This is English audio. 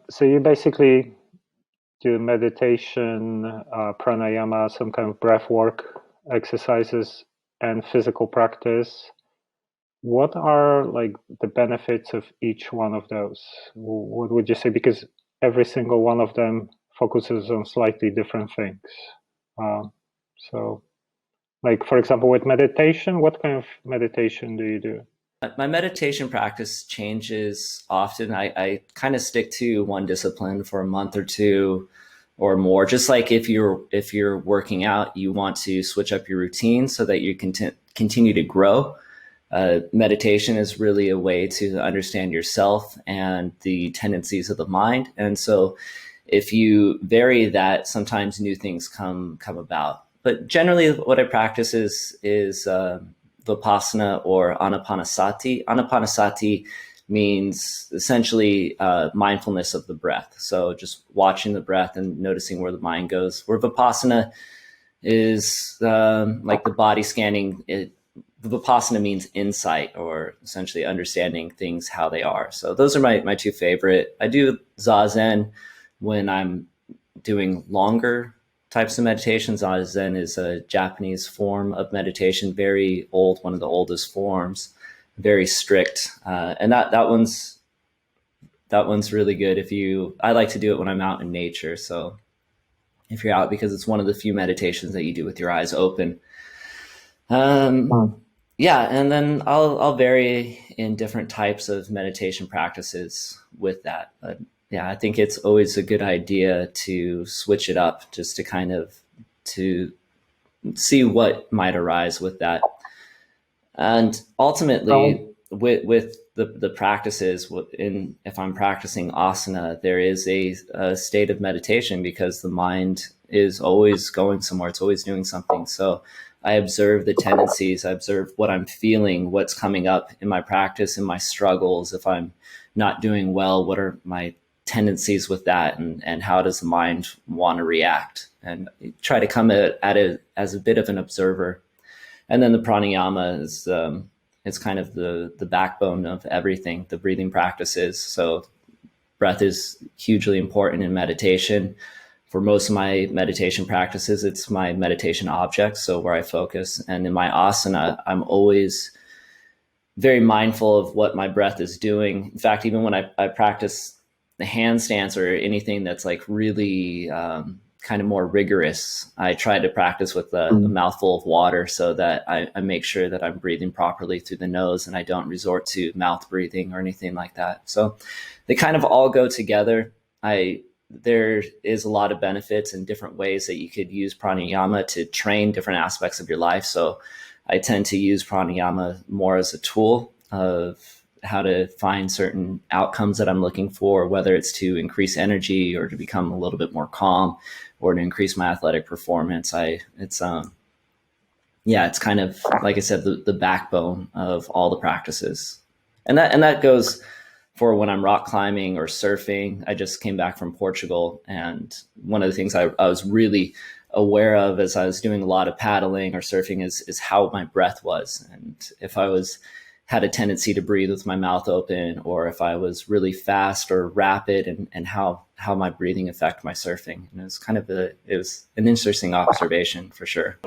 So you basically do meditation, pranayama, some kind of breath work exercises, and physical practice. What are like the benefits of each one of those? What would you say? Because every single one of them focuses on slightly different things. Um, so, like for example, with meditation, what kind of meditation do you do? My meditation practice changes often. I kind of stick to one discipline for a month or two or more. Just like if you're working out, you want to switch up your routine so that you can continue to grow. Meditation is really a way to understand yourself and the tendencies of the mind. And so if you vary that, sometimes new things come about. But generally what I practice is Vipassana or Anapanasati. Anapanasati means essentially mindfulness of the breath. So just watching the breath and noticing where the mind goes. Where Vipassana is like the body scanning. Vipassana means insight, or essentially understanding things how they are. So those are my two favorite. I do Zazen when I'm doing longer types of meditations. Zazen is a Japanese form of meditation, very old, one of the oldest forms, very strict, and that one's really good. I like to do it when I'm out in nature. So if you're out, because it's one of the few meditations that you do with your eyes open. Yeah, and then I'll vary in different types of meditation practices with that. But yeah, I think it's always a good idea to switch it up, just to kind of to see what might arise with that. And ultimately, with the practices, if I'm practicing asana, there is a state of meditation, because the mind is always going somewhere. It's always doing something. So I observe the tendencies. I observe what I'm feeling, what's coming up in my practice, in my struggles. If I'm not doing well, what are my tendencies with that, and how does the mind want to react? And try to come at it as a bit of an observer. And then the pranayama is it's kind of the backbone of everything, the breathing practices. So breath is hugely important in meditation. For most of my meditation practices, it's my meditation object, so where I focus. And in my asana, I'm always very mindful of what my breath is doing. In fact, even when I practice the handstands or anything that's like really kind of more rigorous, I try to practice with a mouthful of water, so that I make sure that I'm breathing properly through the nose, and I don't resort to mouth breathing or anything like that. So they kind of all go together. There is a lot of benefits and different ways that you could use pranayama to train different aspects of your life. So I tend to use pranayama more as a tool of how to find certain outcomes that I'm looking for, whether it's to increase energy or to become a little bit more calm or to increase my athletic performance. It's kind of, like I said, the backbone of all the practices. And that goes for when I'm rock climbing or surfing. I just came back from Portugal, and one of the things I was really aware of as I was doing a lot of paddling or surfing is how my breath was. And if I had a tendency to breathe with my mouth open, or if I was really fast or rapid, and how my breathing affected my surfing. And it was an interesting observation for sure.